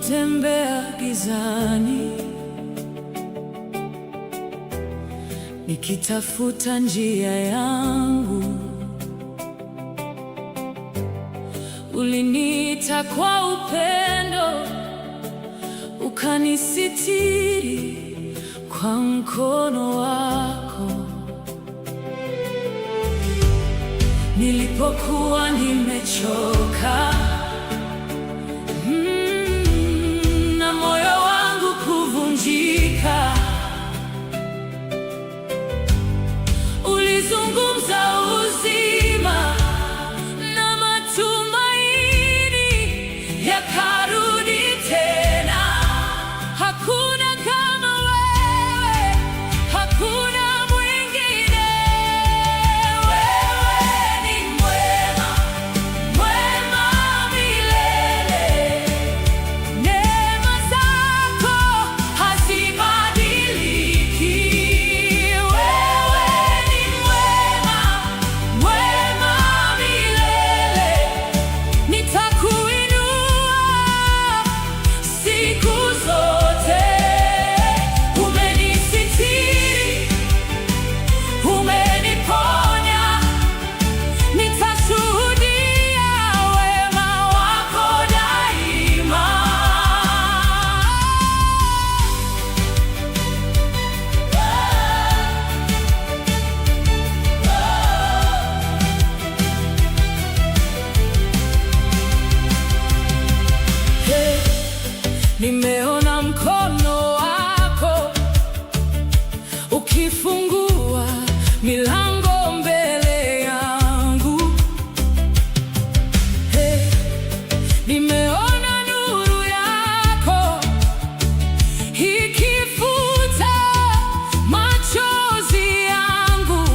Nilipotembea gizani nikitafuta njia yangu, uliniita kwa upendo, ukanisitiri kwa mkono wako. Nilipokuwa nimechoka na moyo wangu kuvunjika, ulizungumza uzima na matumaini yakarudi tena. Hakuna kama wewe, hakuna mwingine. Wewe ni mwema, mwema milele. Neema zako hazibadiliki. Wewe ni mwema, mwema milele. Nitakuinua siku zote. Umenisitiri, umeniponya, nitashuhudia wema wako daima. Hey, nimeona mkono wako ukifungua milango mbele yangu. Hey, nimeona nuru yako ikifuta machozi yangu.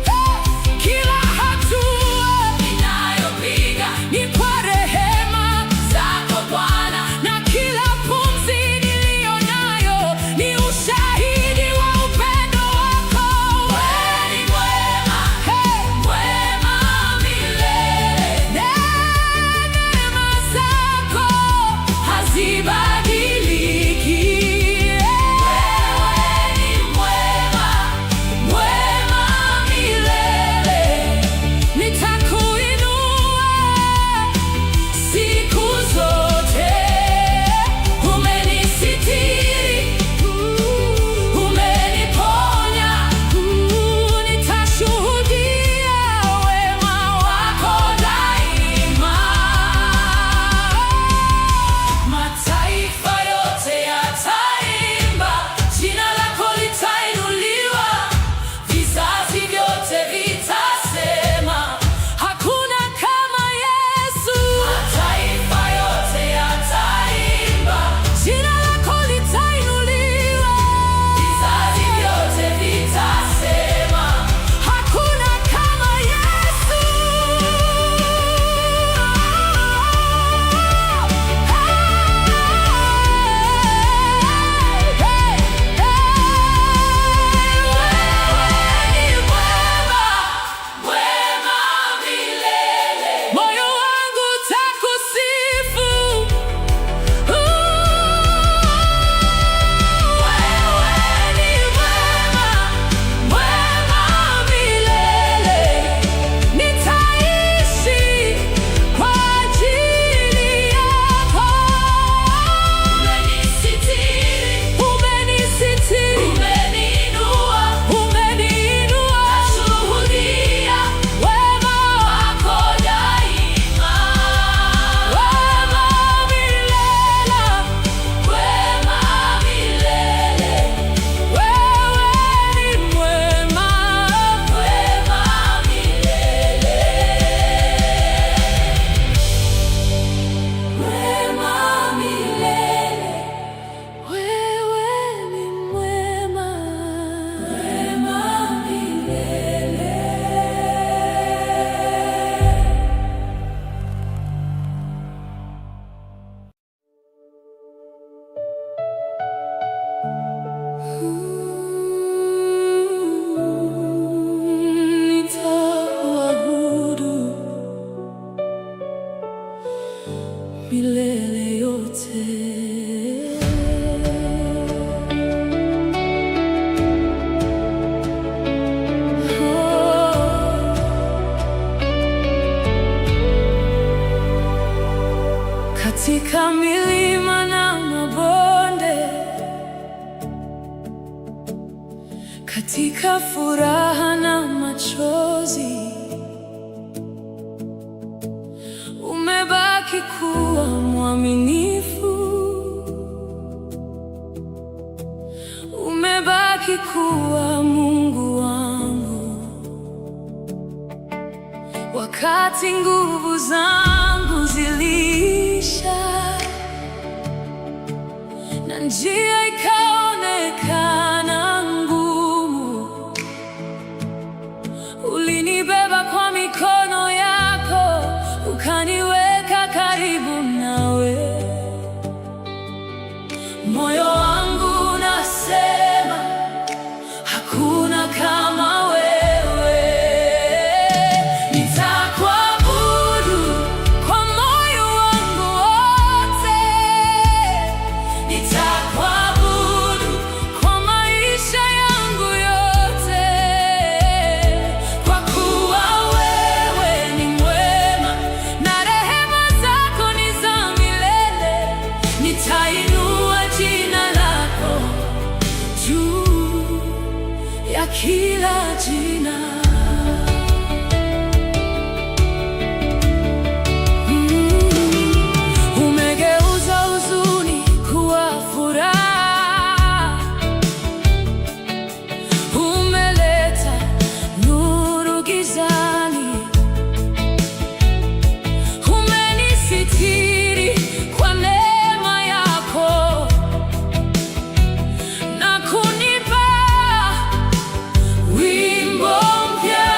Hey, kila hatua ninayopiga ni kwa rehema zako Bwana, na kila pumzi niliyo nayo ni ushahidi wa upendo wako. Wewe ni mwema, hey, mwema milele. Neema zako hazibadiliki. Wewe ni mwema, mwema milele. Nitakuinua siku zote. Umenisitiri, umeniponya, nitashuhudia wema wako daima. Mataifa yote yataimba, jina lako litainuliwa, vizazi vyote vitasema, hakuna kama Yesu. Mataifa yote yataimba, jina lako litainuliwa, vizazi vyote vitasema, hakuna kama Yesu. Moyo wangu utakusifu. Wewe ni mwema, mwema milele. Nitaishi kwa ajili yako. Umenisitiri, umeniinua, nashuhudia wema wako daima. Wema milele, wema milele. Wewe ni mwema, mwema milele. Wema milele. Wewe ni mwema, mwema milele. Nitakuabudu milele yote. katika furaha na machozi, umebaki kuwa mwaminifu, umebaki kuwa Mungu wangu. Wakati nguvu zangu ziliisha na njia ikaonekana ngumu, ulinibeba kwa mikono yako, ukaniweka karibu nawe. Moyo wangu unasema hakuna kama wewe. Nitakuabudu kwa moyo wangu wote, nitakuabudu kwa maisha yangu yote, kwa kuwa wewe ni mwema na rehema zako ni za milele. Nitainua jina lako juu ya kila jina. Umegeuza huzuni kuwa furaha, umeleta nuru gizani, umenisitiri kwa neema yako na kunipa wimbo mpya.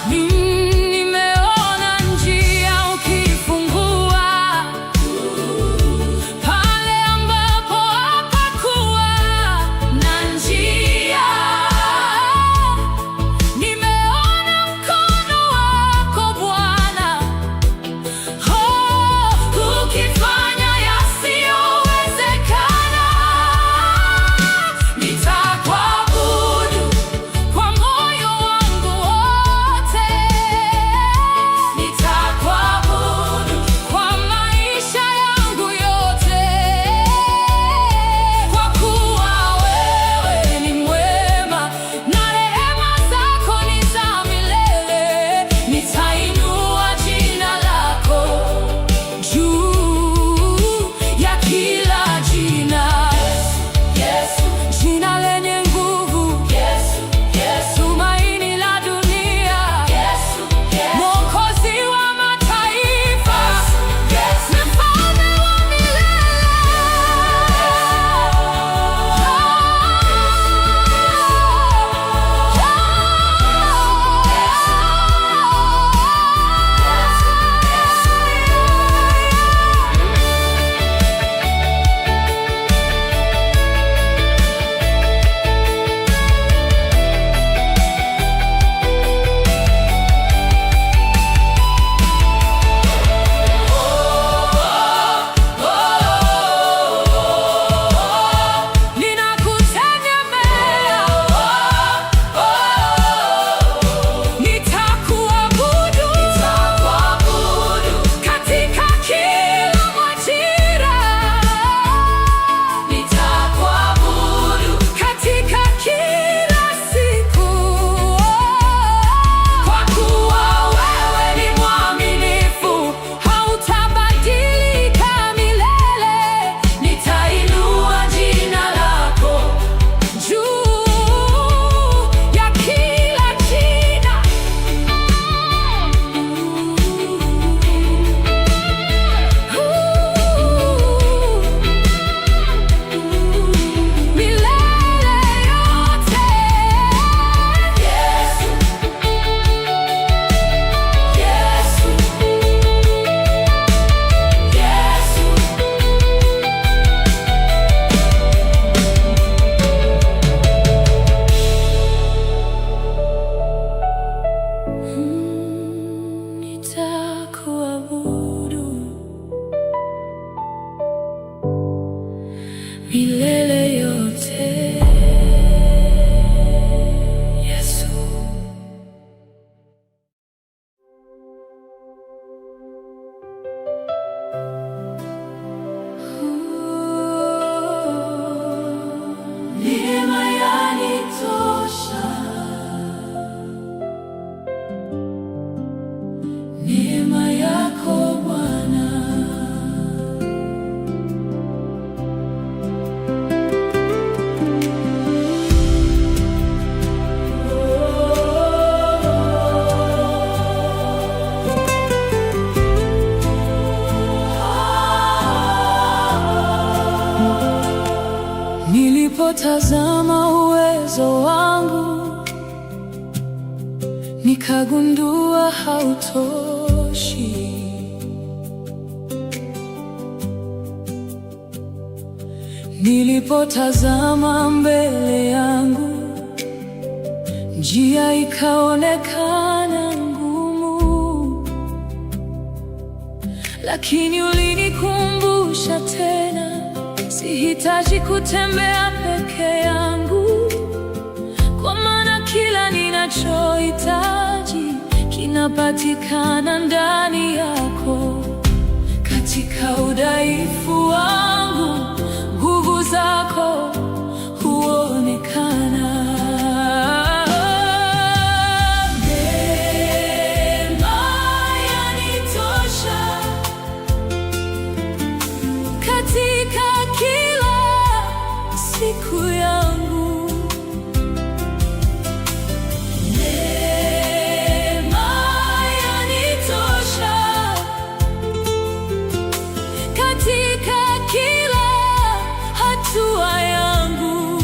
Nimeona njia ukifungua pale ambapo hapakuwa na njia. Nimeona mkono wako Bwana, ukifanya yasiyowezekana. Nitakuabudu kwa moyo wangu wote, nitakuabudu kwa maisha yangu yote, kwa kuwa wewe ni mwema na rehema zako ni za milele. Nitainua jina lako juu ya kila jina. Yesu, jina lenye nguvu. Yesu, tumaini la dunia. Mwokozi wa mataifa na mfalme wa ninakutegemea. Nitakuabudu katika kila majira, nitakuabudu katika kila siku, kwa kuwa wewe ni mwaminifu, hautabadilika milele. Nitainua jina lako juu ya kila jina. Milele yote. Yesu, Yesu, Yesu. Nitakuabudu milele yote. Yesu. Neema yanitosha. Nilipotazama uwezo wangu, nikagundua hautoshi. Nilipotazama mbele yangu, njia ikaonekana ngumu, lakini ulinikumbusha tena, sihitaji kutembea peke yangu, kwa maana kila ninachohitaji kinapatikana ndani yako. Katika udhaifu wangu, nguvu zako huonekana. Neema yanitosha katika kila siku yangu. Neema yanitosha katika kila hatua yangu.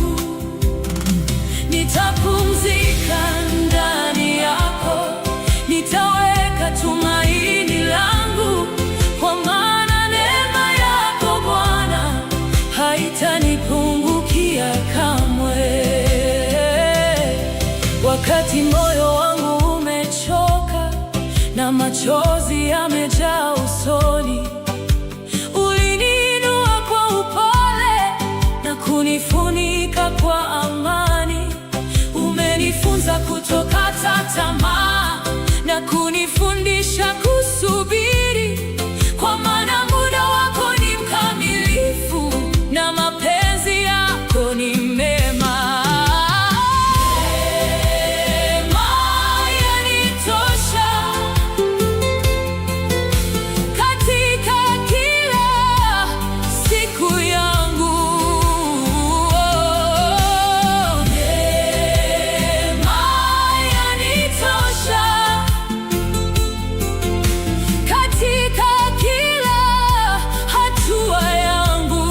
Nitapumzika ndani yako, nitaweka tumaini langu, kwa maana neema yako Bwana haitanipungukia kamwe. Wakati moyo wangu umechoka na machozi yamejaa usoni, uliniinua kwa upole na kunifunika kwa amani. Umenifunza kutokata tamaa na kunifundisha kusubiri, kwa maana muda wako ni mkamilifu na mapenzi yako ni mema. Neema yanitosha katika kila siku yangu. Neema yanitosha katika kila hatua yangu.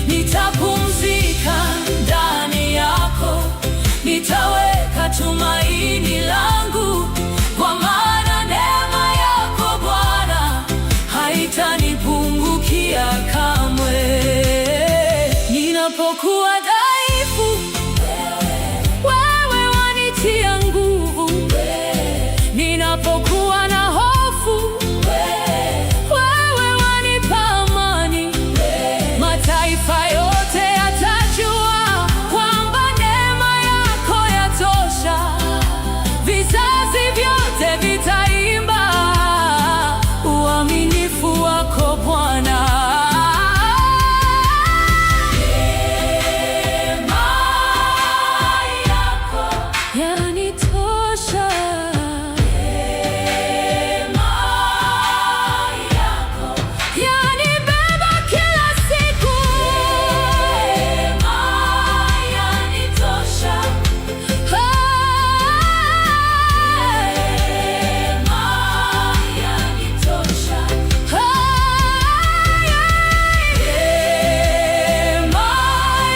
Nitapumzika ndani yako, nitaweka tumaini langu, kwa maana neema yako Bwana haitanipungukia kamwe. Ninapokuwa dhaifu, wewe wanitia nguvu. Ninapokuwa na hofu, wewe wanipa amani. Mataifa yote yatajua kwamba neema yako yatosha. Vizazi vyote vitaimba uaminifu wako Bwana. Neema yako yanitosha. Neema yako yanibeba kila siku. Neema yanitosha. Neema yanitosha. Neema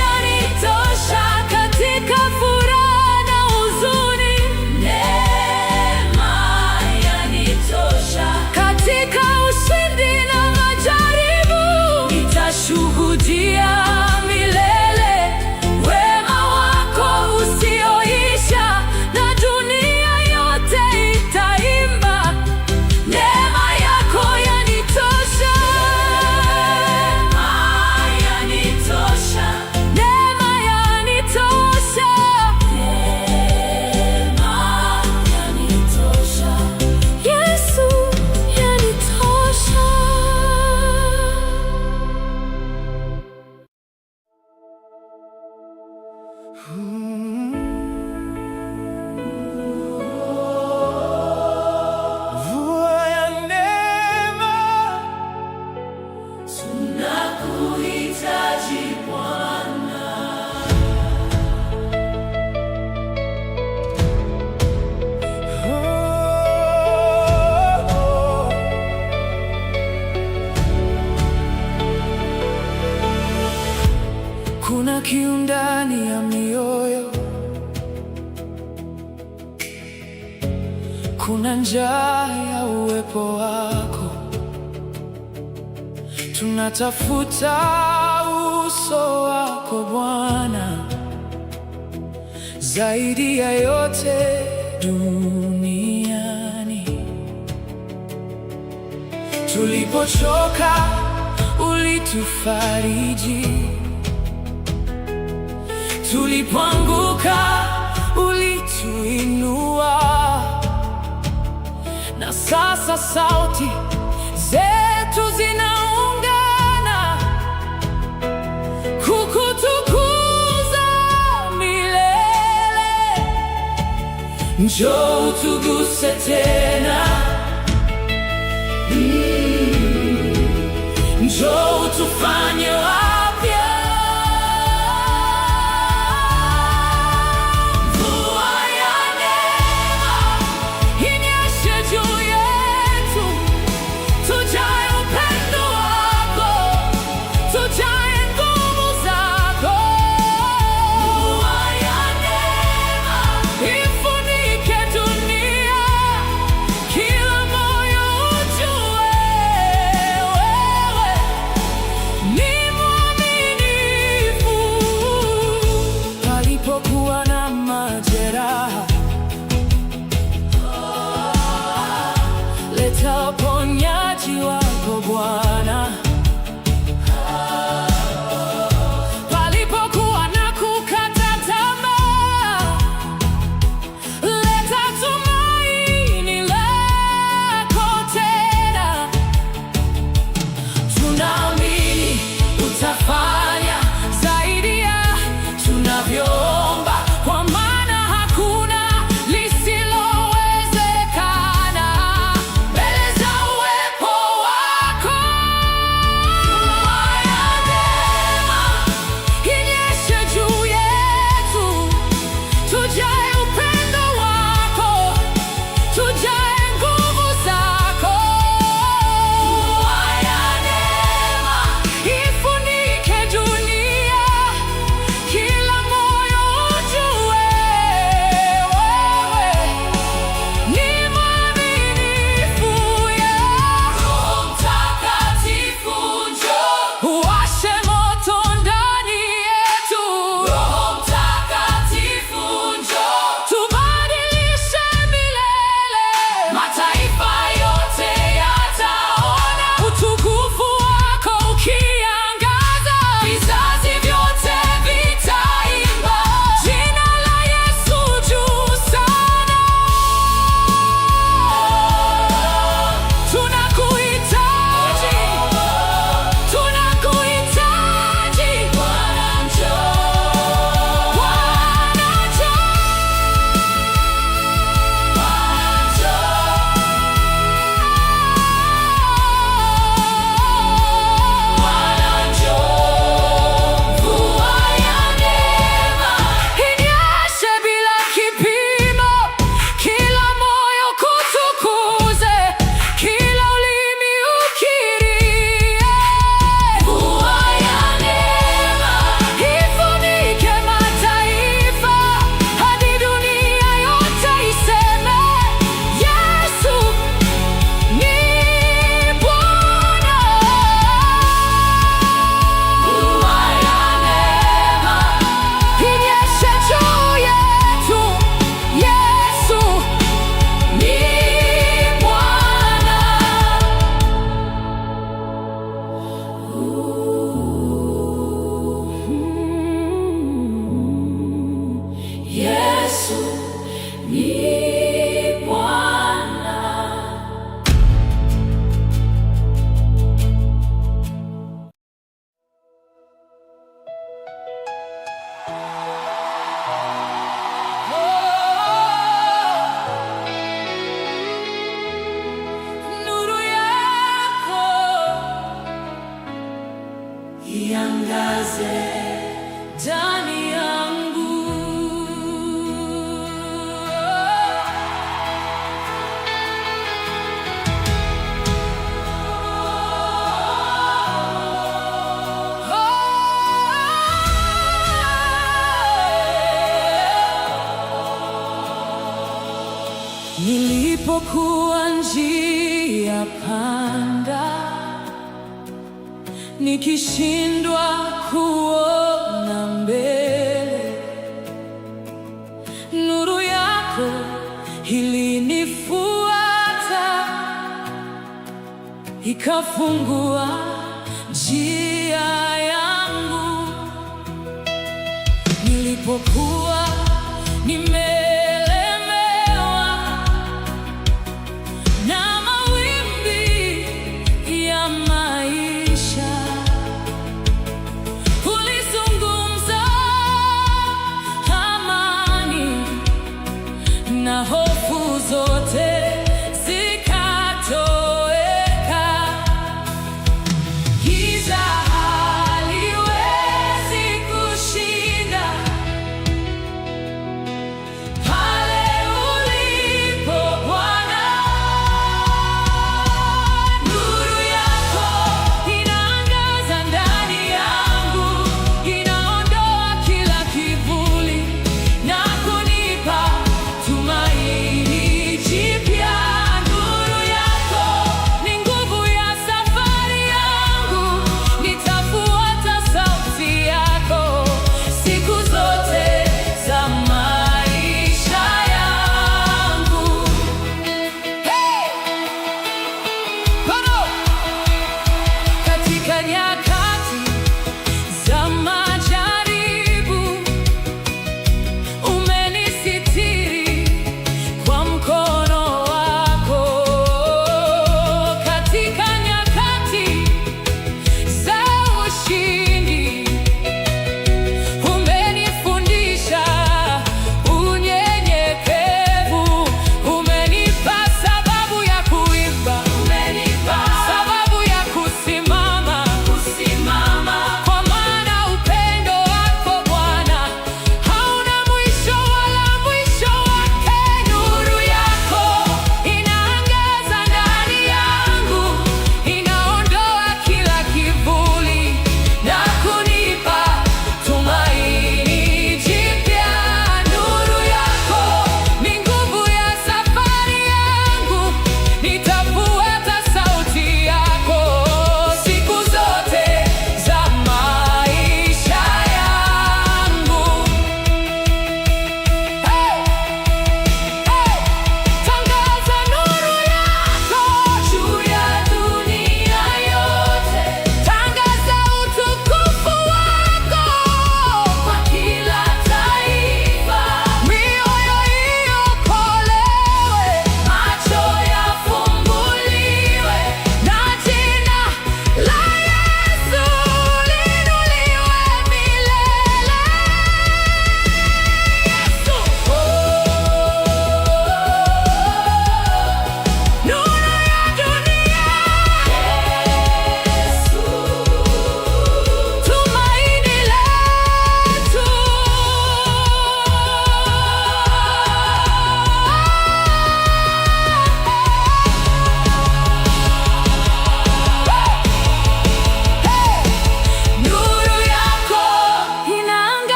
yanitosha katika furaha na huzuni. Neema yanitosha katika ushindi na majaribu. Nitashuhudia milele wema wako usioisha, na dunia yote itaimba. Neema yako yanitosha. Neema yanitosha. Neema yanitosha. Neema yanitosha. Yesu yanitosha. Mvua ya neema, Tunakuhitaji Bwana. oh, oh. Kuna kiu ndani ya mioyo, kuna njaa ya uwepo wako. Tunatafuta uso wako Bwana, zaidi ya yote duniani. Tulipochoka ulitufariji, tulipoanguka ulituinua, na sasa sauti zetu zinaungana kukutukuza milele. Njoo utuguse tena, njoo utufanye wapya. Mvua ya neema inyeshe juu yetu, tujae upendo wako, tujae nguvu zako. Mvua ya neema ifunike dunia, Nilipokuwa njia panda, nikishindwa kuona mbele, nuru yako ilinifuata, ikafungua njia yangu. Nilipokuwa nimelemewa na mawimbi ya maisha, ulizungumza amani na hofu zote zikatoweka. Giza haliwezi kushinda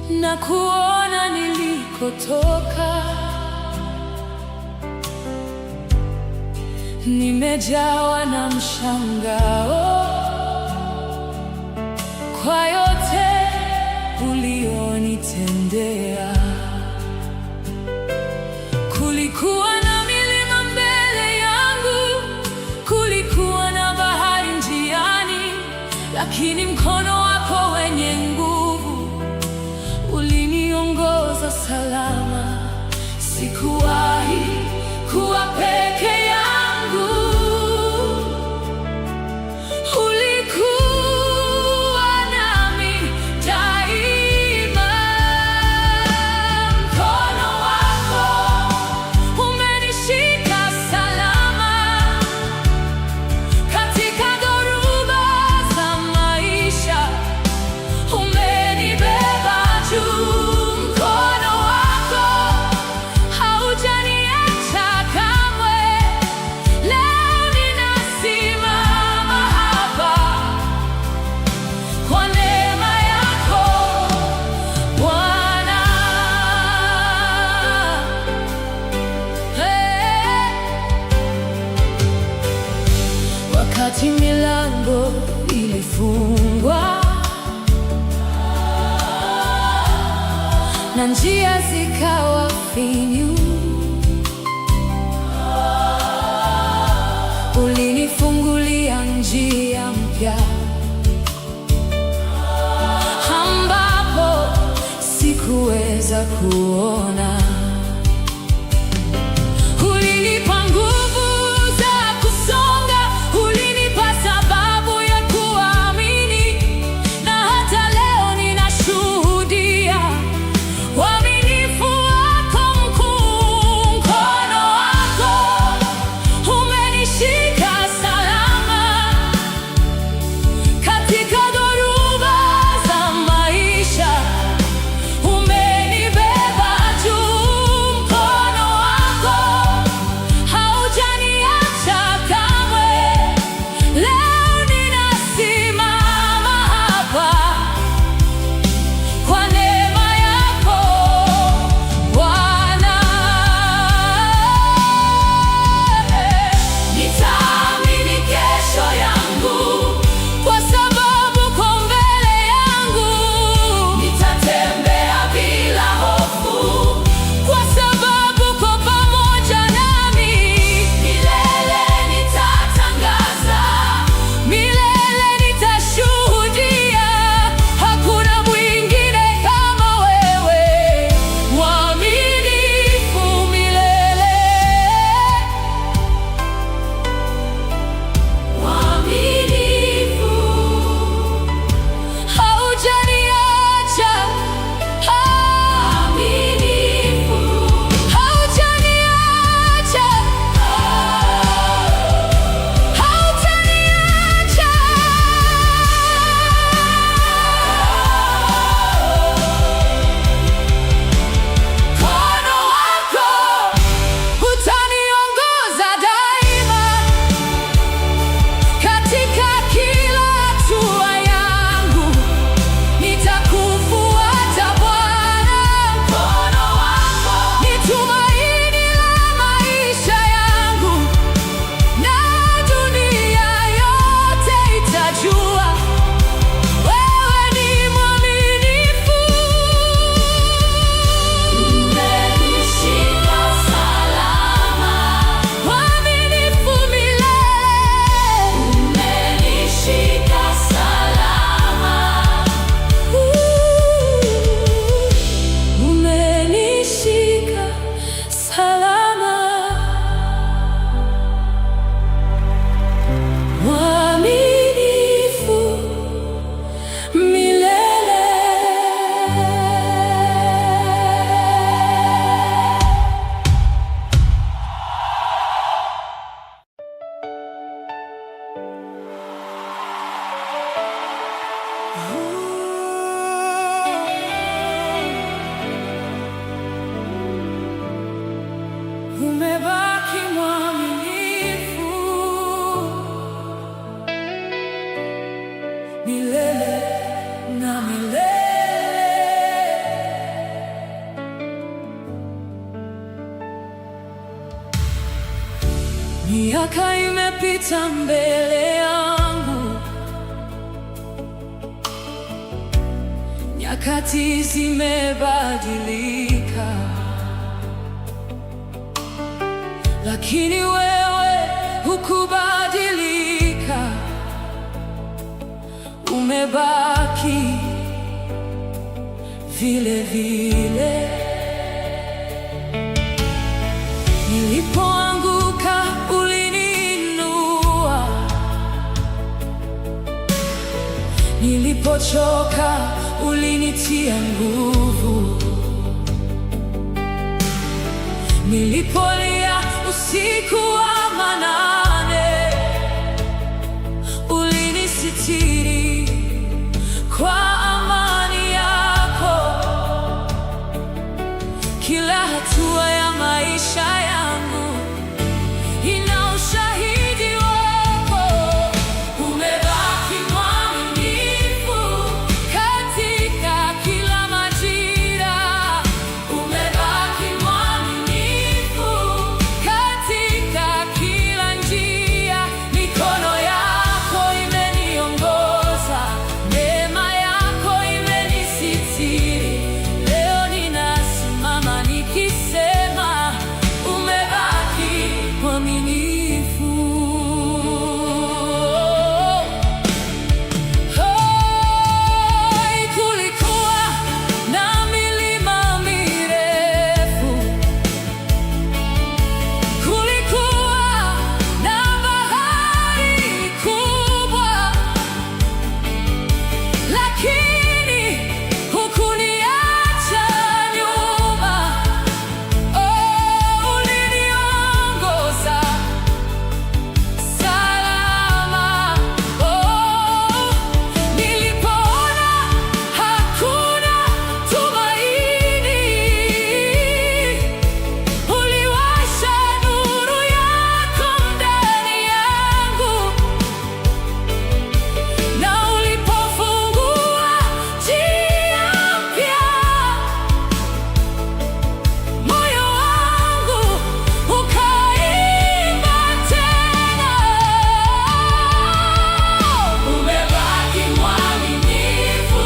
na kuona nilikotoka. Nimejawa na mshangao kwa yote ulionitendea. Kulikuwa na milima mbele yangu, kulikuwa na bahari njiani, lakini mkono wako wenye nguvu uliniongoza salama. Sikuwahi kuwa peke yangu. Wakati milango ilifungwa na njia zikawa finyu, ulinifungulia njia mpya ambapo sikuweza kuona. Ulinipa nguvu za kusonga, ulinipa sababu ya kuamini, na hata leo ninashuhudia uaminifu wako mkuu. Mkono wako umenishika salama katika dhoruba za maisha, umenibeba juu. Miaka imepita mbele yangu, nyakati zimebadilika, lakini wewe hukubadilika, umebaki vile vile. Nilipoanguka uliniinua, nilipochoka ulinitia nguvu, nilipolia usiku wa manane ulinisitiri kwa amani yako. Kila hatua ya maisha yangu ina ushahidi wako. Umebaki mwaminifu katika kila majira, umebaki mwaminifu katika kila njia. Mikono yako imeniongoza, neema yako imenisitiri. Leo ninasimama nikisema umebaki mwaminifu. Kulikuwa na milima mirefu, kulikuwa na bahari kubwa, lakini hukuniacha nyuma. Uliniongoza salama. Nilipoona hakuna tumaini, uliwasha nuru yako ndani yangu, na ulipofungua njia mpya, moyo wangu ukaimba tena. Umebaki mwaminifu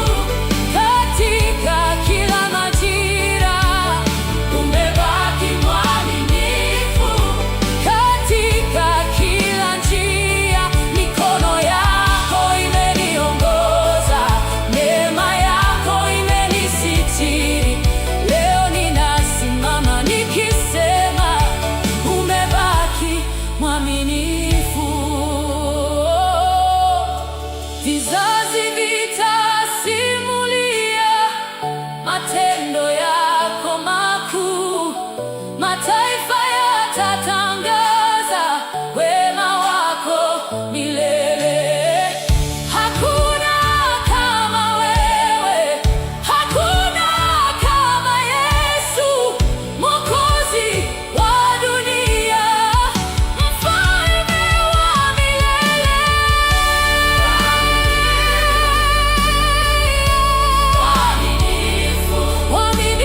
katika kila majira, umebaki mwaminifu katika kila njia. Mikono yako imeniongoza, neema yako imenisitiri. Leo ninasimama nikisema umebaki mwaminifu. Vizazi vitasimulia matendo yako makuu, mataifa yatatangaza wema wako milele. Hakuna kama wewe, hakuna kama Yesu, Mwokozi wa dunia, Mfalme wa milele. Mwaminifu, mwaminifu.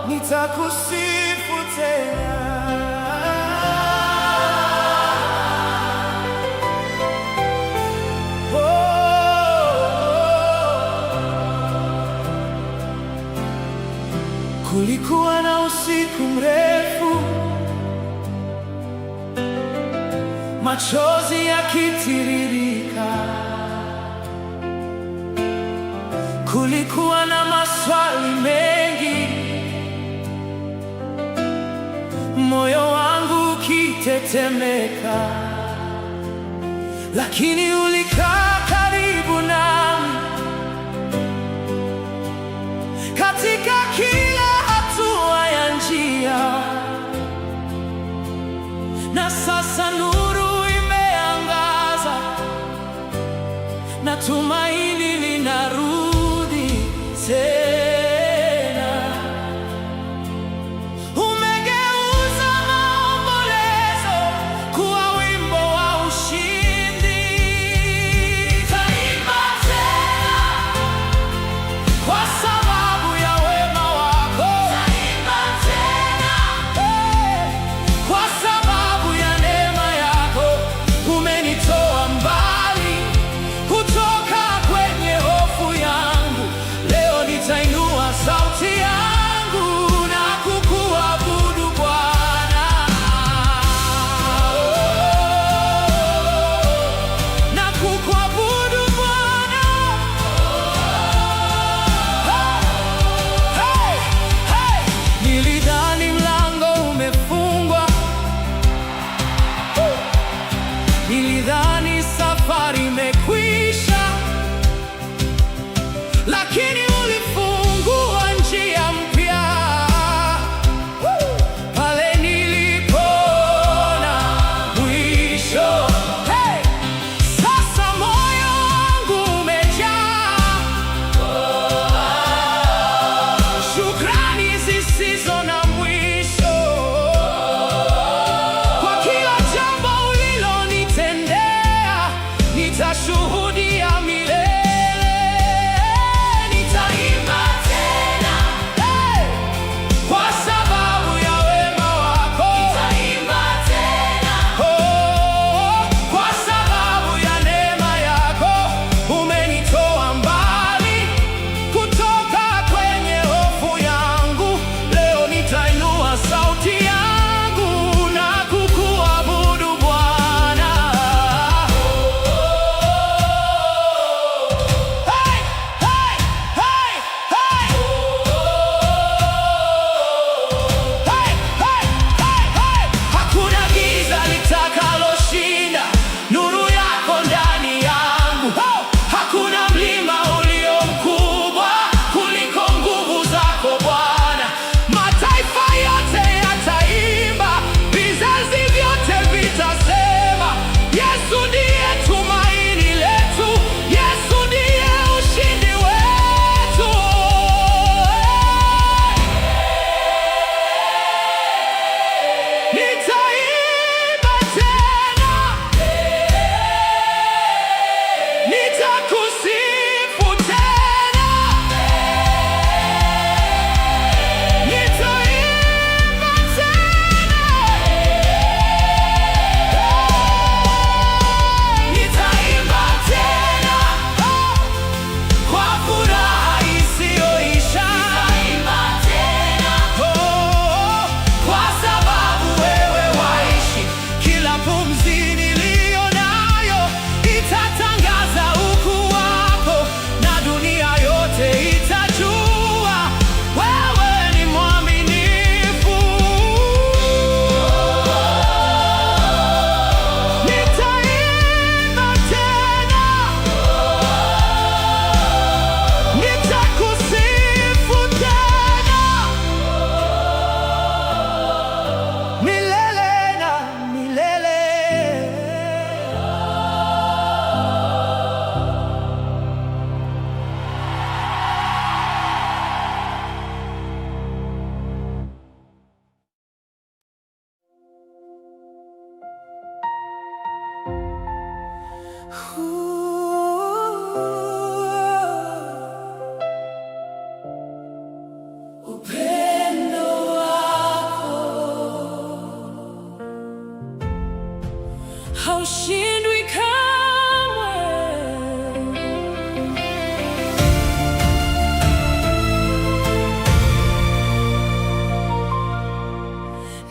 nitakusifu tena. Kulikuwa na usiku mrefu, machozi yakitiririka. Kulikuwa na maswali mengi, moyo wangu ukitetemeka, lakini ulikaa karibu nami katika kila hatua ya njia. Na sasa nuru imeangaza na tumaini linarudi tena. Umegeuza maombolezo kuwa wimbo wa ushindi. Taimba tena kwa sababu ya wema wako. Taimba tena kwa sababu ya neema yako. Umenitoa mbali kutoka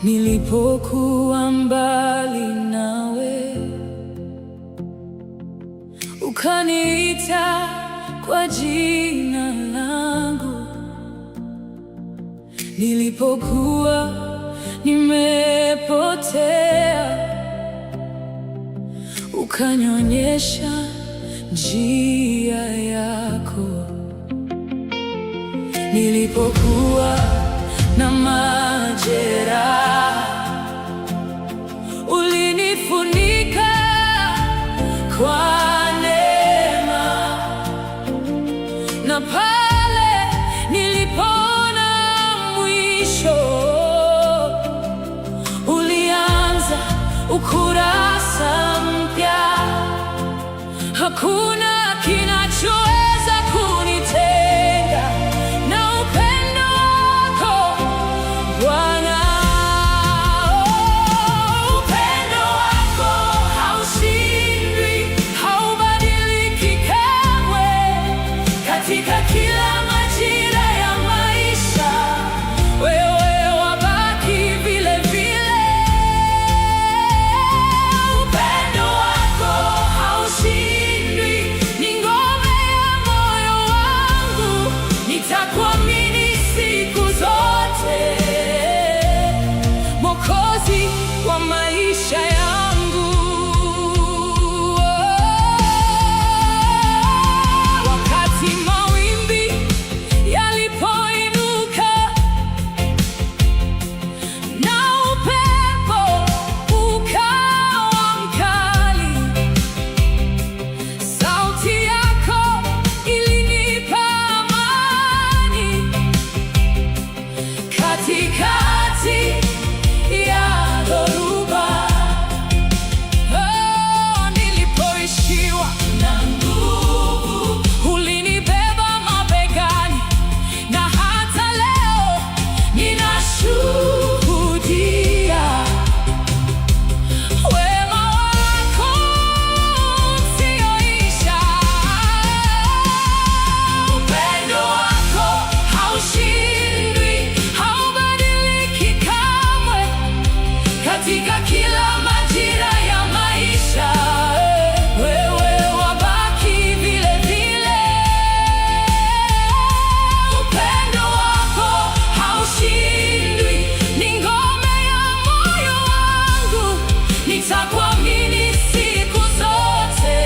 Nilipokuwa mbali nawe, ukaniita kwa jina langu. Nilipokuwa nimepotea, ukanionyesha njia yako. Nilipokuwa na majeraha, ulinifunika kwa neema, na pale nilipoona mwisho, ulianza ukurasa mpya. Hakuna kinachoweza kunitenga na upendo wako Bwana. Upendo wako haushindwi, haubadiliki kamwe. Katika kila majira ya maisha, wewe wabaki vile vile. Upendo wako haushindwi, ni ngome ya moyo wangu. Nitakuamini siku zote, Mwokozi wa maisha yangu. Wakati mawimbi yalipoinuka na upepo ukawa mkali, sauti yako ilinipa amani. Katikati ya dhoruba, nilipoishiwa na nguvu, ulinibeba mabegani. Na hata leo ninashuhudia wema wako usioisha. Upendo wako haushindwi, haubadiliki kamwe. Katika kila majira ya maisha, wewe wabaki vile vile. Upendo wako haushindwi, ni ngome ya moyo wangu. Nitakuamini siku zote,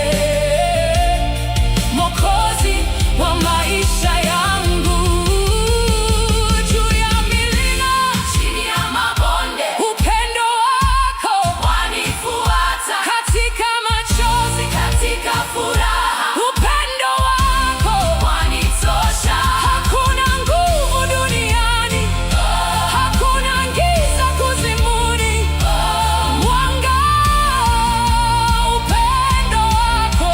Mwokozi wa maisha yangu. Juu ya milima, chini ya mabonde, upendo wako wanifuata. Katika machozi, katika furaha, upendo wako wanitosha. Hakuna nguvu duniani, hakuna giza kuzimuni. Mwanga, upendo wako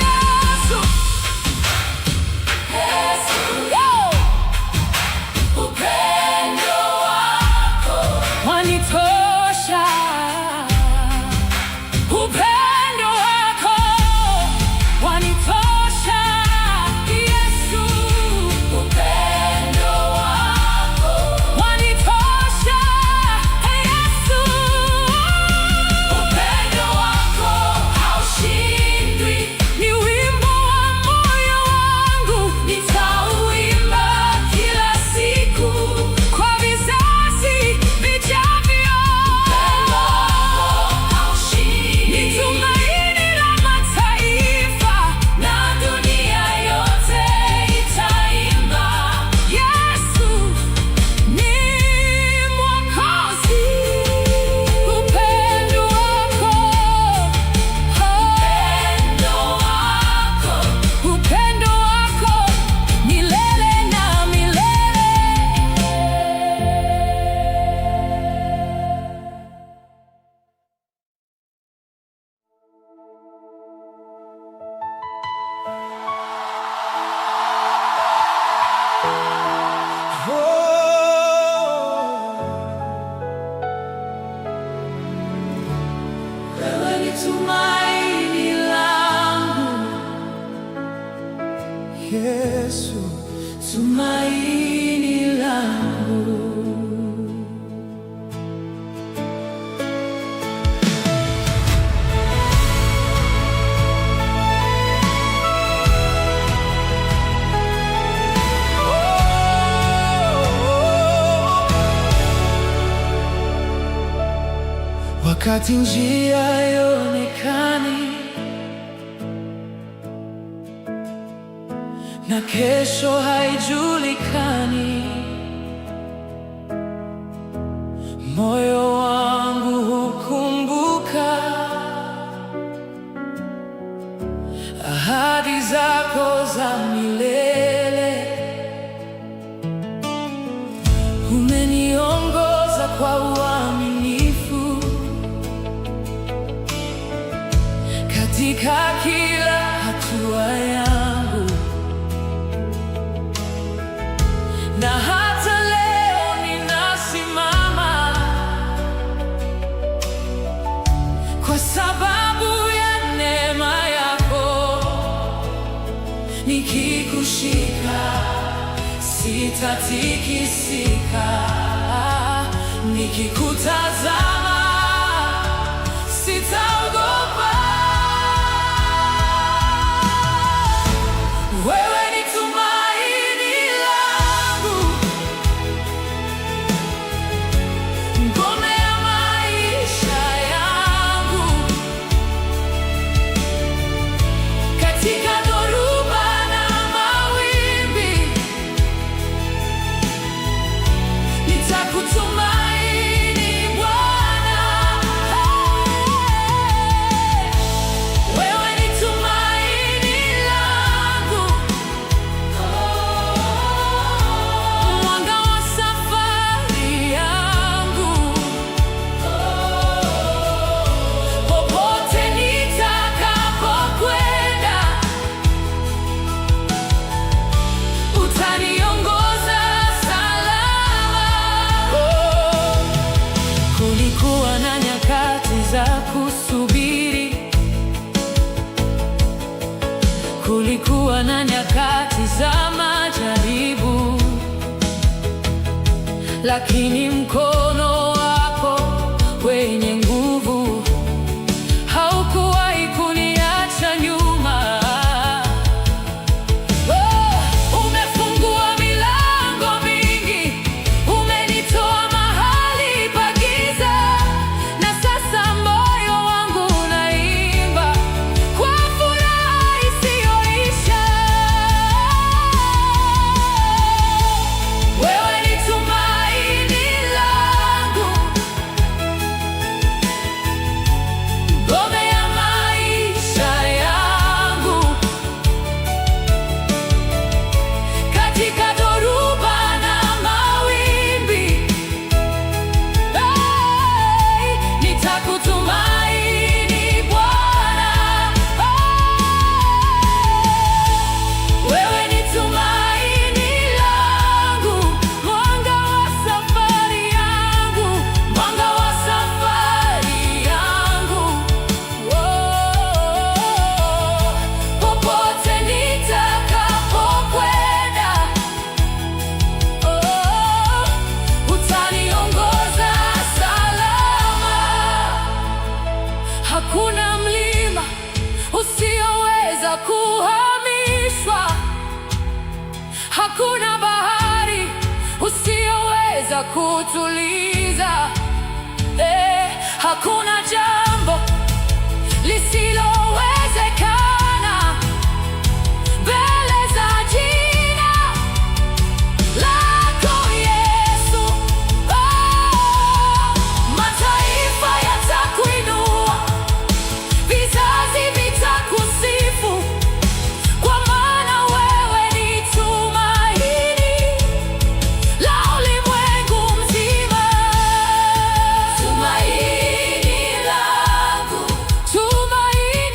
Yesu. Upendo wako wanitosha. Upendo wako wanitosha, Yesu. Upendo wako wanitosha, Yesu. Upendo wako haushindwi, ni wimbo wa moyo wangu. Nitauimba kila siku kwa vizazi vijavyo. Upendo wako haushindwi, ni tumaini la mataifa, na dunia yote itaimba. Yesu ni Mwokozi. Upendo wako, upendo wako milele na milele. Wewe ni tumaini langu, Yesu, tumaini langu. wakati njia haionekani na kesho haijulikani, moyo wangu hukumbuka ahadi zako za milele. Umeniongoza kwa uaminifu katika kila hatua yangu, na hata leo ninasimama kwa sababu ya neema yako. Nikikushika sitatikisika, nikikutazama sitaogopa. Wewe ni tumaini langu, ngome ya maisha yangu, katika dhoruba na mawimbi nitakutumaini Bwana. Wewe ni tumaini langu, mwanga wa safari yangu, popote nitakapokwenda utaniongoza salama. Kulikuwa na nyakati za kusubiri, kulikuwa na nyakati za majaribu, lakini mkono wako wenye nguvu haukuwahi kuniacha nyuma. Umefungua milango mingi, umenitoa mahali pa giza, na sasa moyo wangu unaimba kwa furaha isiyoisha. Wewe ni tumaini langu, ngome ya maisha yangu, katika dhoruba na mawimbi, nitakutumaini Bwana. Wewe ni tumaini langu, mwanga wa safari yangu, mwanga wa safari yangu. Popote nitakapokwenda utaniongoza salama. Hakuna mlima usioweza kuhamishwa, hakuna bahari usiyoweza kutuliza, hakuna jambo lisilowezekana mbele za jina lako Yesu. Mataifa yatakuinua, vizazi vitakusifu, kwa maana wewe ni tumaini la ulimwengu mzima. Tumaini langu, tumaini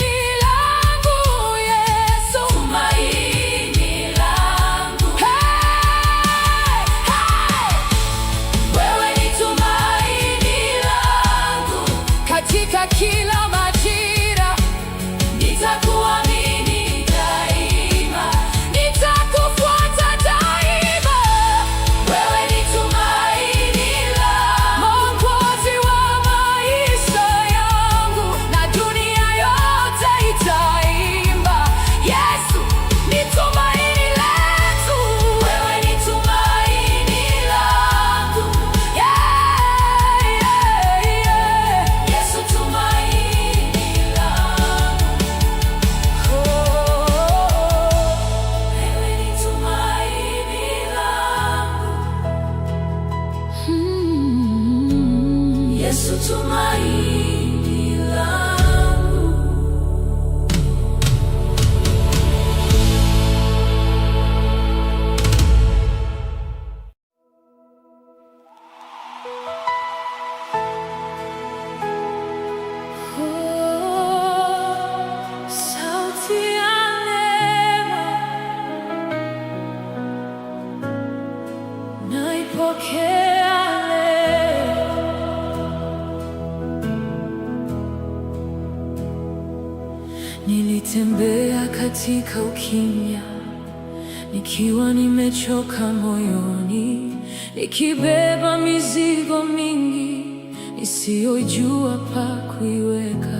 tumaini langu. Sauti ya neema naipokea leo, nilitembea katika ukimya nikiwa nimechoka moyoni, nikibeba mizigo mingi nisiyojua pa kuiweka,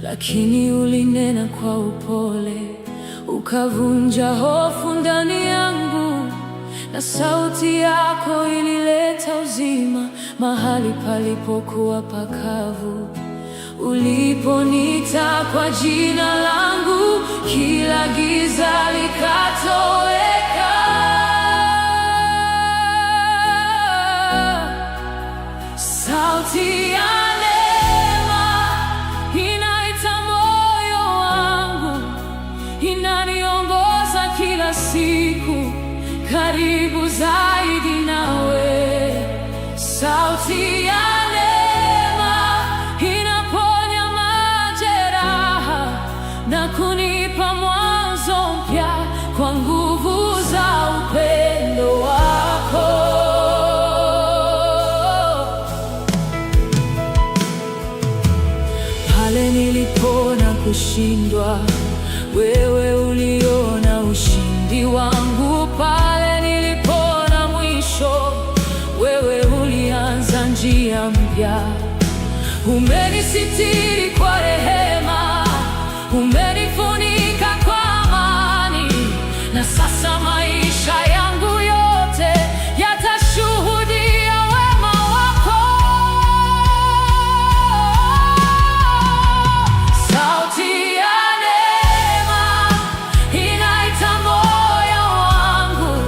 lakini ulinena kwa upole, ukavunja hofu ndani yangu, na sauti yako ilileta uzima mahali palipokuwa pakavu. Uliponiita kwa jina langu, kila giza likatoweka. Sauti ya neema inaita moyo wangu, inaniongoza kila siku karibu zaidi nawe. Sauti ya neema inaponya majeraha na kunipa mwanzo mpya kwa nguvu za upendo wako. Pale nilipona kushindwa, wewe uliona ushindi wangu. Pale nilipona mwisho, wewe ulianza njia mpya. Umenisitiri kwa rehema, umenifunika kwa amani, na sasa maisha yangu yote yatashuhudia wema wako. Sauti ya neema inaita moyo wangu,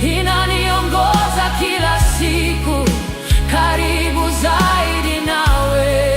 inaniongoza kila siku karibu zaidi nawe.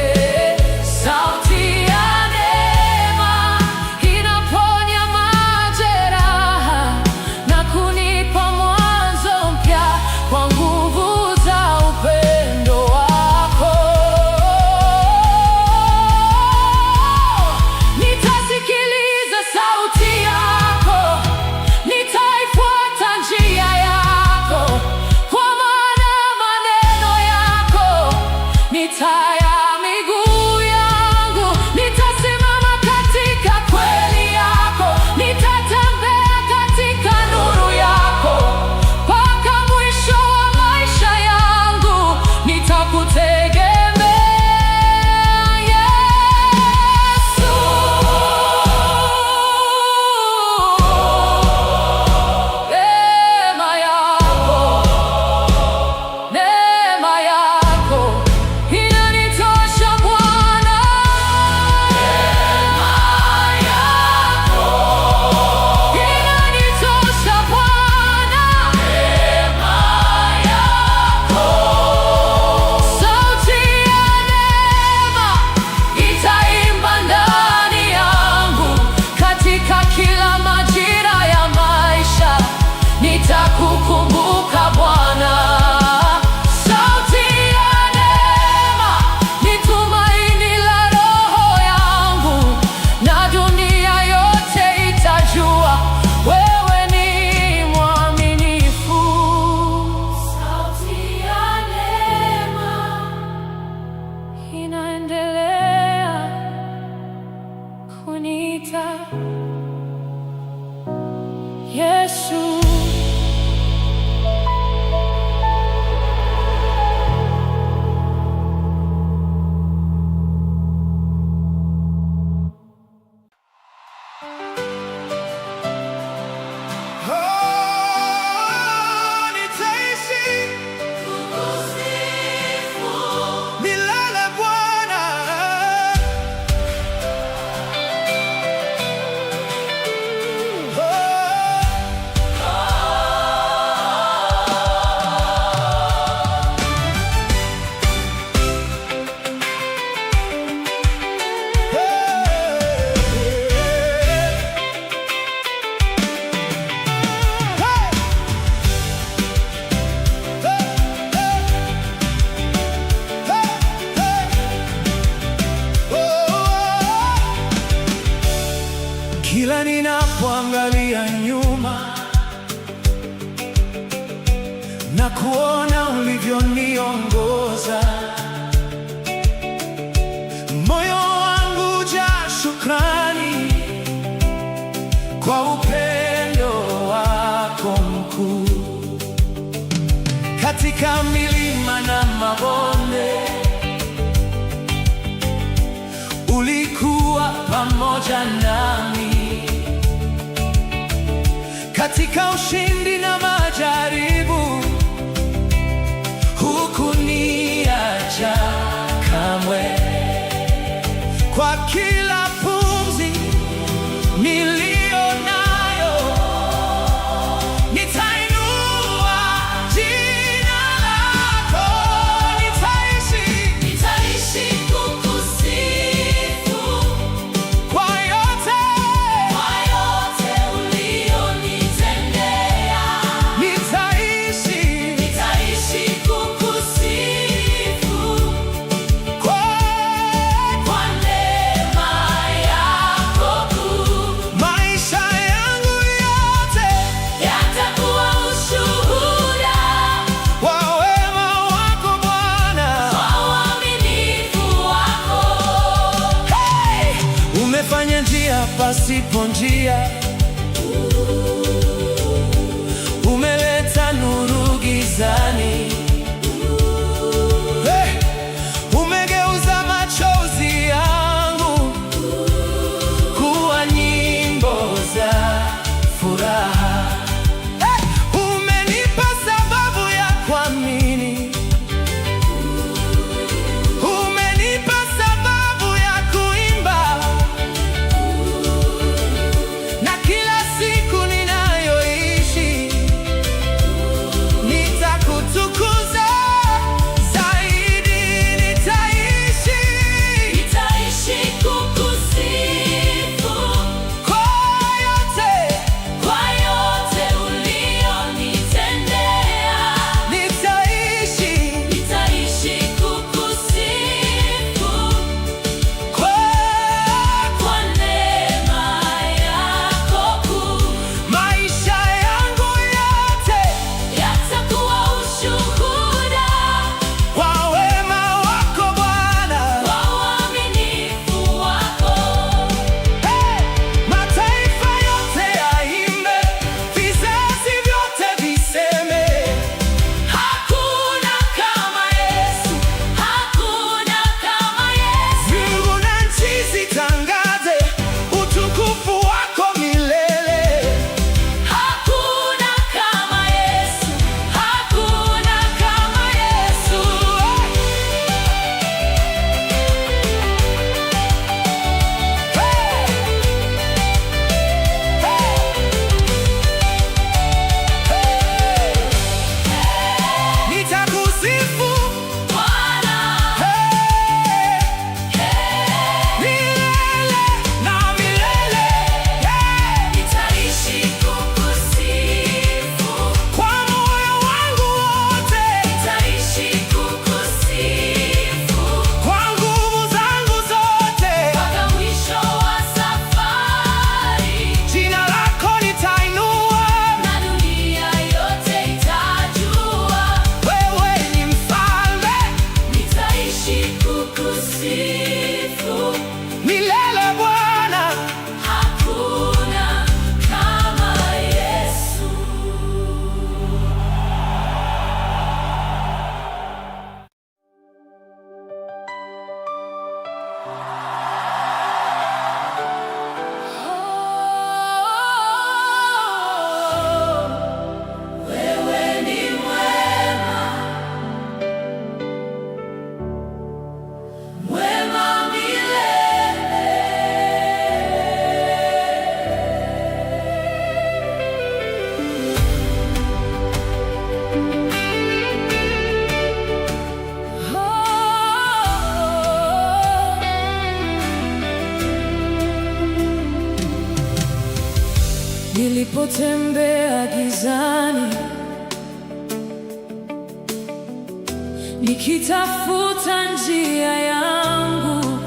na kuona ulivyoniongoza. Moyo wangu hujaa shukrani kwa upendo wako mkuu. Katika milima na mabonde ulikuwa pamoja nami. Katika ushindi na majaribu hukuniacha kamwe. Kwa kila pumzi niliyo nayo nitainua jina lako. Nitaishi kukusifu Kwa yote ulionitendea. Nitaishi kukusifu kwa neema yako kuu. maisha yangu yote Yatakuwa ushuhuda wa wema wako Bwana. wa uaminifu wako. Hey! Umefanya njia pasipo njia, umeleta nuru gizani. Hey! Umegeuza machozi yangu kuwa nyimbo za furaha. Hey! Umenipa sababu ya kuamini, umenipa sababu ya kuimba, na kila siku ninayoishi nitakutukuza zaidi. Nitaishi kukusifu Kwa yote kwa yote ulionitendea. nitaishi Nitaishi kukusifu kwa kwa neema yako kuu. maisha yangu yote Yatakuwa ushuhuda kwa wema wako Bwana. wa uaminifu wako. Hey! Mataifa yote yaimbe, vizazi vyote viseme, Hakuna kama Yesu, hakuna kama Yesu. mbingu na nchi zitangaze utukufu wako milele. Hakuna kama Yesu, hakuna kama Yesu. Nitakusifu Bwana, milele na milele. nitaishi kukusifu Kwa moyo wangu wote, nitaishi kukusifu kwa nguvu zangu zote, mpaka mwisho wa safari, jina lako nitainua. na dunia yote itajua Wewe ni mfalme nitaishi kukusifu. milele Bwana. Hakuna kama Yesu. Wewe ni mwema, mwema milele. Nilipotembea gizani nikitafuta njia yangu,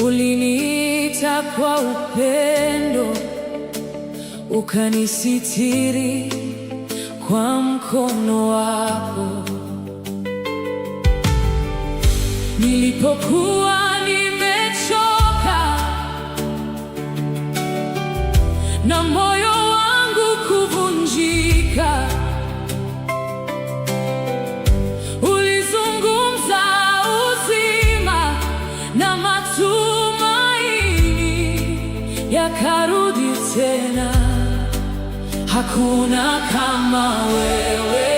uliniita kwa upendo, ukanisitiri kwa mkono wako. Nilipokuwa nimechoka na moyo wangu kuvunjika, ulizungumza uzima na matumaini yakarudi tena. Hakuna kama wewe.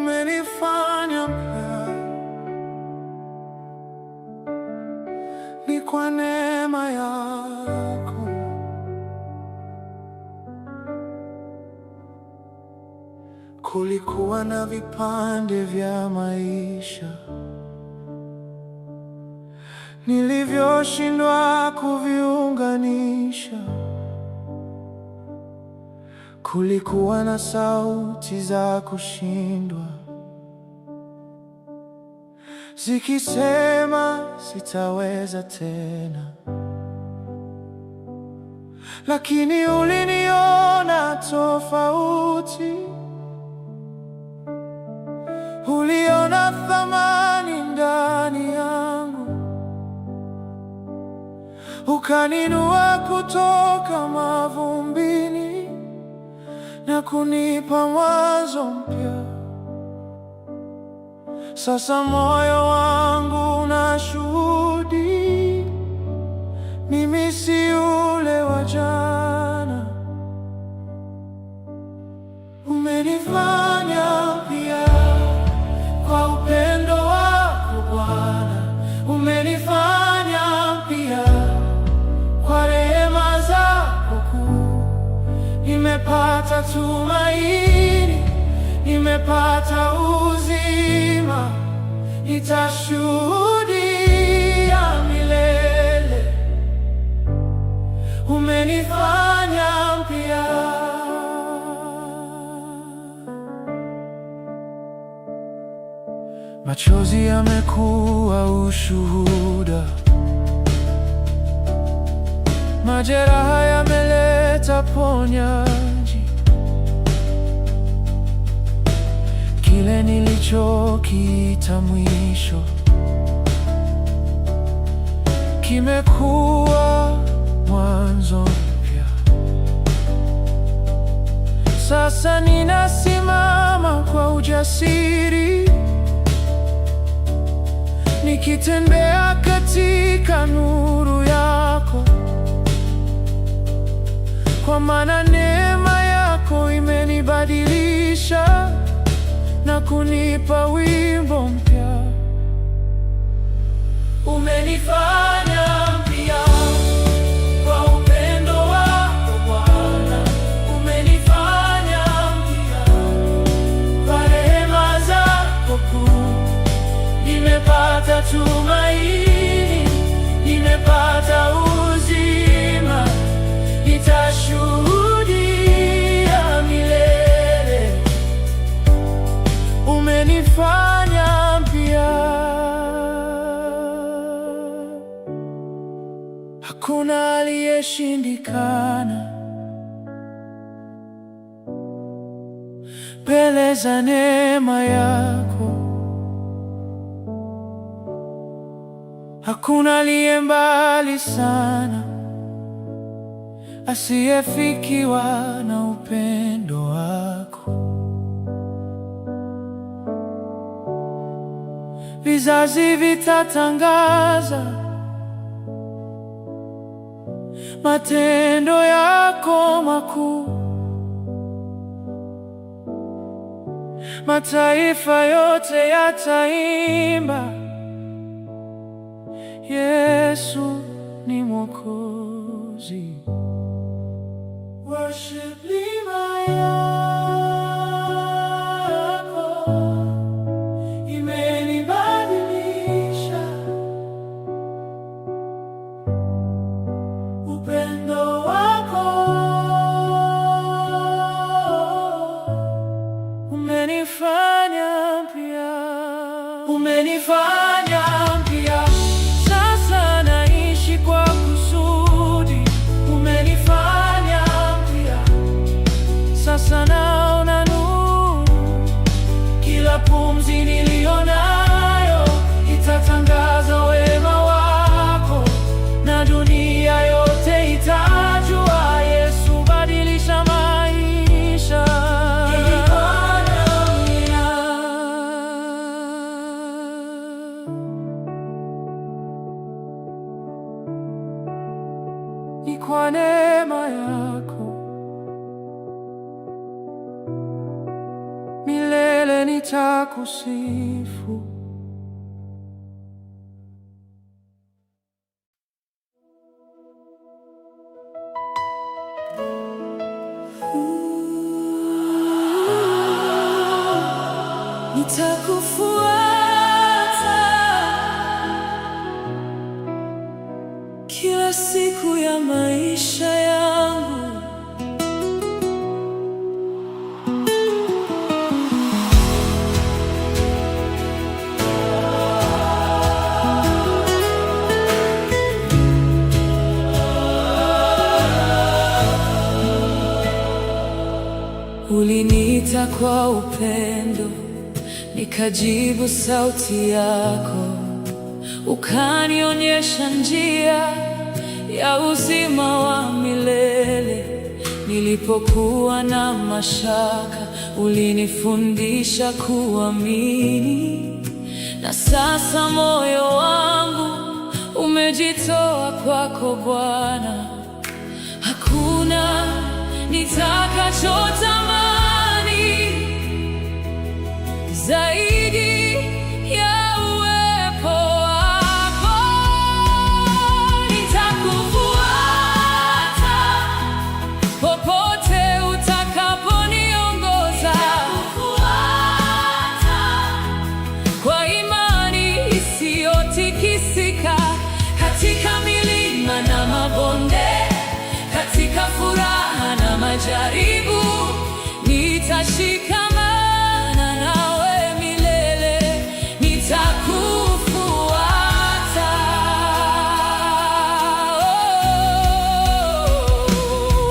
Umenifanya mpya, ni kwa neema yako. Kulikuwa na vipande vya maisha nilivyoshindwa kuviunganisha. Kulikuwa na sauti za kushindwa zikisema sitaweza tena, lakini uliniona tofauti. Uliona thamani ndani yangu, ukaninua kutoka mavumbini na kunipa mwanzo mpya. Sasa moyo wangu unashuhudi, mimi si yule wa jana. Umenifanya mpya kwa upendo wako Bwana, umenifanya mpya kwa rehema zako kuu. Nimepata tumaini, nimepata uzima, nitashuhudia milele. Umenifanya mpya. Machozi yamekuwa ushuhuda, majeraha yameleta ponyaji. Kile nilichokiita mwisho kimekuwa mwanzo mpya. Sasa ninasimama kwa ujasiri, nikitembea katika nuru yako, kwa maana neema yako imenibadilisha na kunipa wimbo mpya. Umenifanya mpya kwa upendo wako Bwana, umenifanya mpya kwa rehema zako kuu. Nimepata tumaini, nimepata uzima, nitashuhudia milele. Umenifanya mpya. Hakuna aliyeshindikana mbele za neema yako. Hakuna aliye mbali sana asiyefikiwa na upendo wako. Vizazi vitatangaza matendo yako makuu, mataifa yote yataimba, Yesu ni Mwokozi. Worship neema yako imenibadilisha, upendo wako umenifanya mpya, umenifanya mpya. Sasa naishi kwa kusudi, umenifanya mpya. Sasa naona nuru, kila pumzi nilionayo itatangaza wema wako, na dunia yote itajua Yesu badilisha maisha. Ni kwa neema yako milele nitakusifu. Nitakufuata kila siku ya maisha yangu. Uliniita kwa upendo, nikajibu sauti yako, ukanionyesha njia ya uzima wa milele. Nilipokuwa na mashaka, ulinifundisha kuamini, na sasa moyo wangu umejitoa kwako Bwana. Hakuna nitakachotamani zaidi ya uwepo wako. Nitakufuata popote utakaponiongoza, kwa imani isiyotikisika, katika milima na mabonde, katika furaha na majaribu, nitashikamana nawe milele, nitakufuata.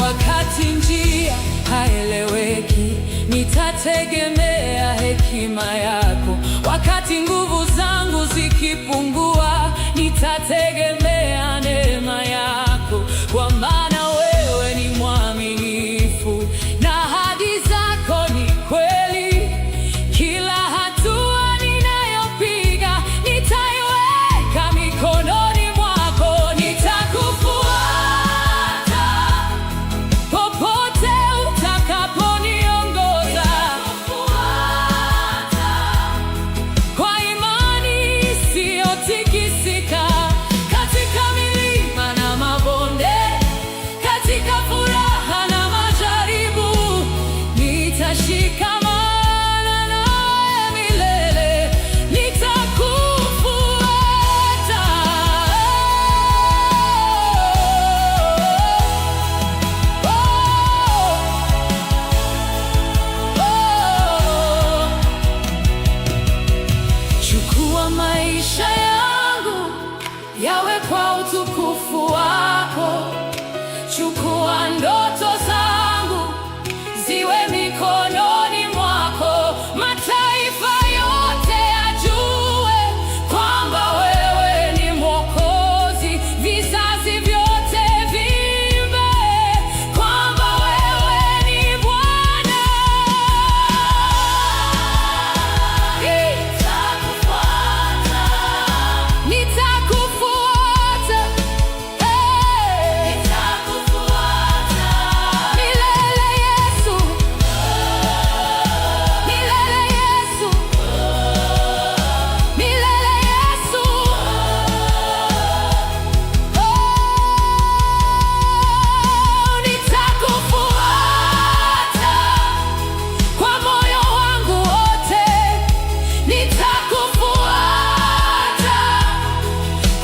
Wakati njia haieleweki, nitategemea hekima yako. Wakati nguvu zangu zikipungua, nitategemea neema yako, kwa maana wewe ni mwaminifu na ahadi zako ni kweli. Kila hatua ninayopiga, nitaiweka mikononi mwako. Nitakufuata popote utakaponiongoza, kwa imani isiyotikisika, katika milima na mabonde, katika furaha na majaribu, nitashikamana nawe milele, nitakufuata. Chukua maisha yangu yawe kwa utukufu wako. Chukua ndoto zangu ziwe mikononi mwako. Mataifa yote yajue kwamba wewe ni Mwokozi. Vizazi vyote viimbe kwamba wewe ni Bwana. Nitakufuata, milele Yesu, milele Yesu, milele Yesu. Nitakufuata kwa moyo wangu wote, nitakufuata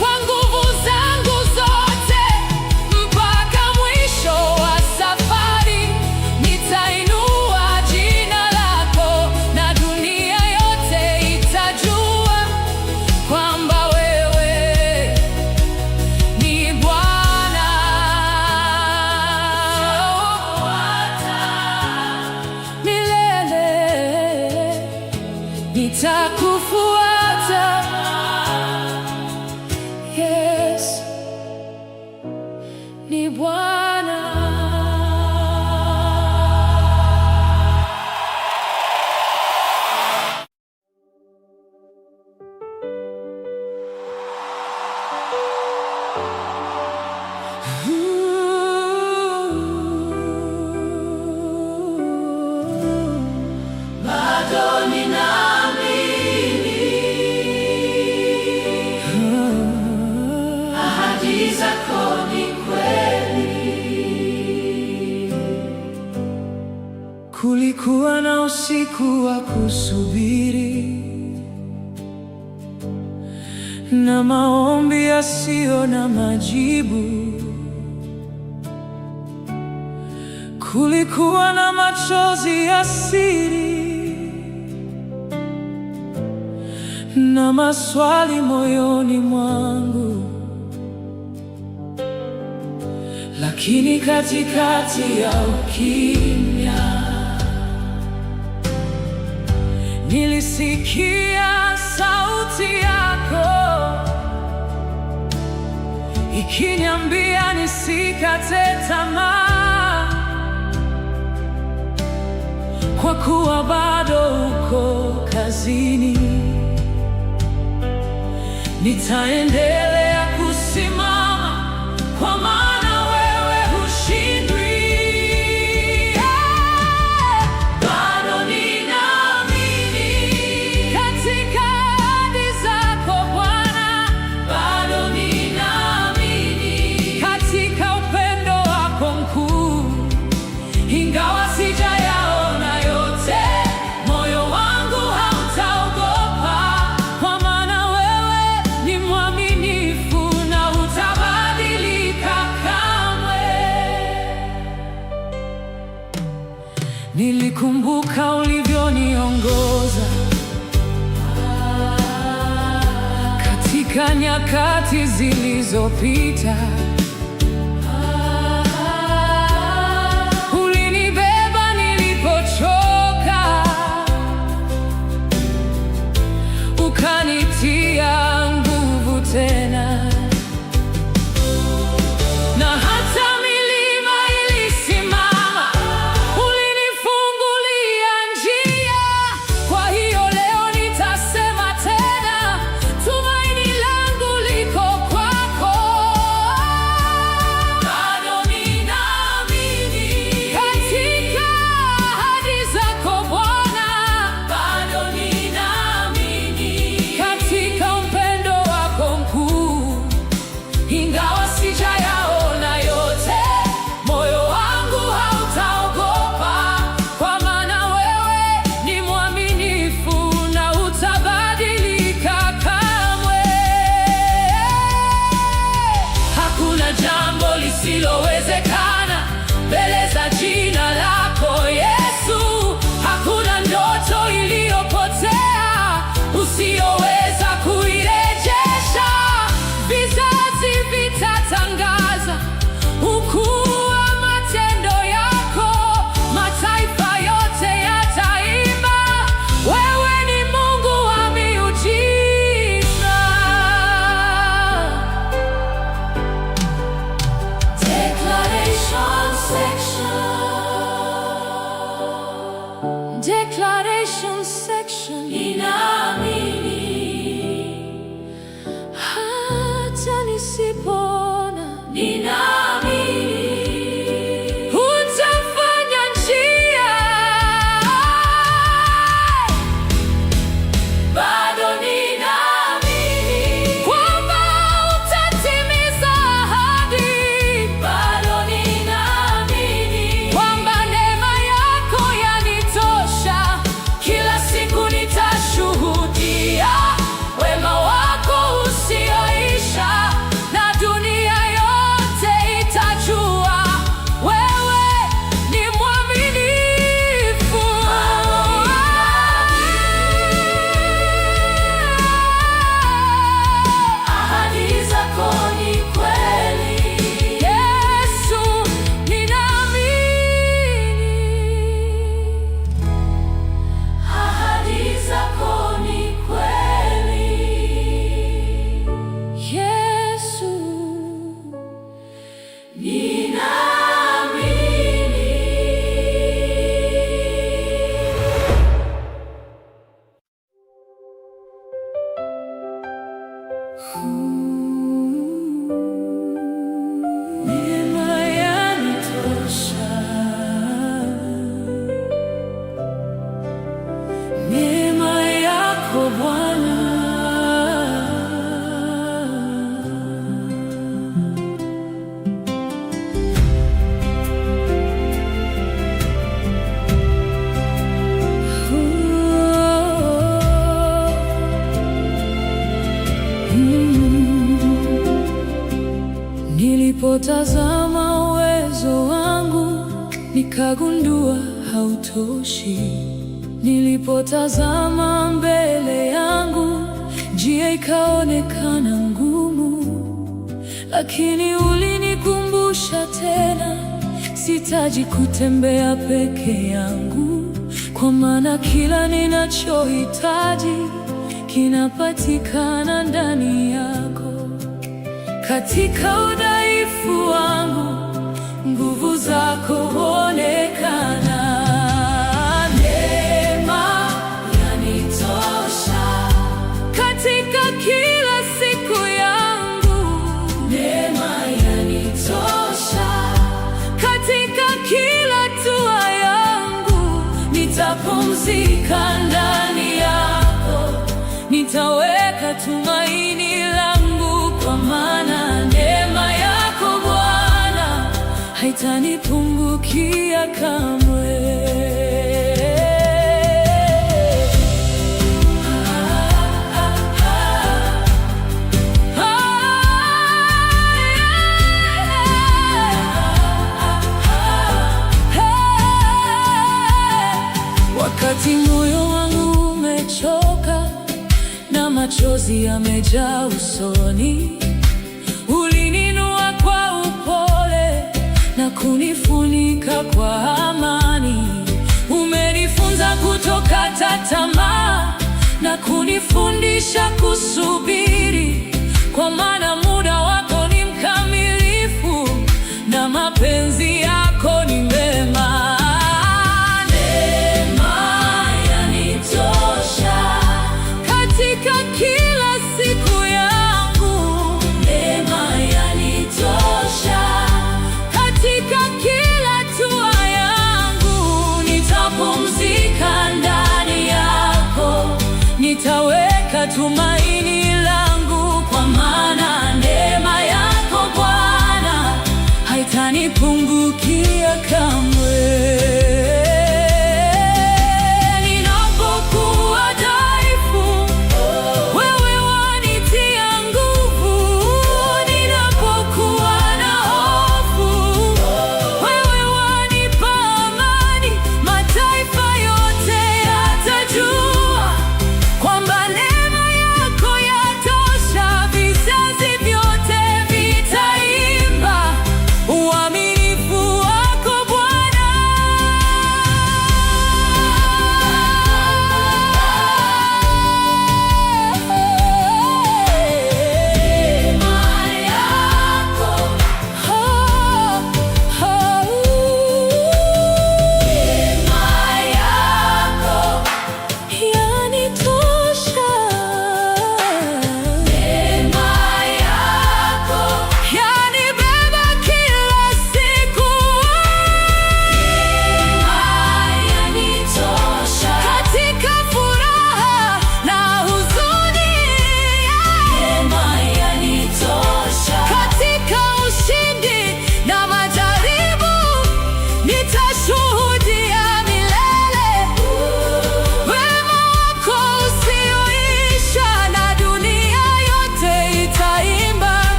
kwa nguvu zangu zote, mpaka mwisho wa safari. Nitainua jina lako, na dunia yote itajua kwamba wewe ni Bwana. Milele nitakufuata, Yesu ni Bwana. Bado ninaamini ahadi zako ni kweli. Kulikuwa na usiku wa kusubiri, na maombi yasiyo na majibu. Kulikuwa na machozi ya siri na maswali moyoni mwangu, lakini katikati ya ukimya nilisikia sauti yako ikiniambia nisikate tamaa, kwa kuwa bado uko kazini. Nitaendelea kusimama kwa maana wewe hushindwi. Bado ninaamini katika ahadi zako Bwana, bado ninaamini katika upendo wako mkuu. Ingawa sijayaona yote, moyo wangu hautaogopa, kwa maana wewe ni mwaminifu na hutabadilika kamwe. Nilikumbuka ulivyoniongoza katika nyakati zilizopita. Ulinibeba nilipochoka, ukanitia nguvu tena, na hata milima ilisimama, ulinifungulia njia. Kwa hiyo leo nitasema tena, tumaini langu liko kwako. Bado ninaamini katika ahadi zako Bwana, bado ninaamini katika upendo wako mkuu. Nilipotazama uwezo wangu nikagundua hautoshi. Nilipotazama mbele yangu njia ikaonekana ngumu, lakini ulinikumbusha tena, sitaji kutembea peke yangu, kwa maana kila ninachohitaji kinapatikana ndani yako. Katika udhaifu wangu nguvu zako huonekana. Neema yanitosha katika kila siku yangu. Neema yanitosha katika kila hatua yangu. Nitapumzika ndani yako, nitaweka tumaini langu, kwa maana neema yako Bwana haitanipungukia kamwe. Wakati moyo wangu umechoka na machozi yamejaa usoni, ulininua kwa upole na kunifunika kwa amani. Umenifunza kutokata tamaa na kunifundisha kusubiri, kwa maana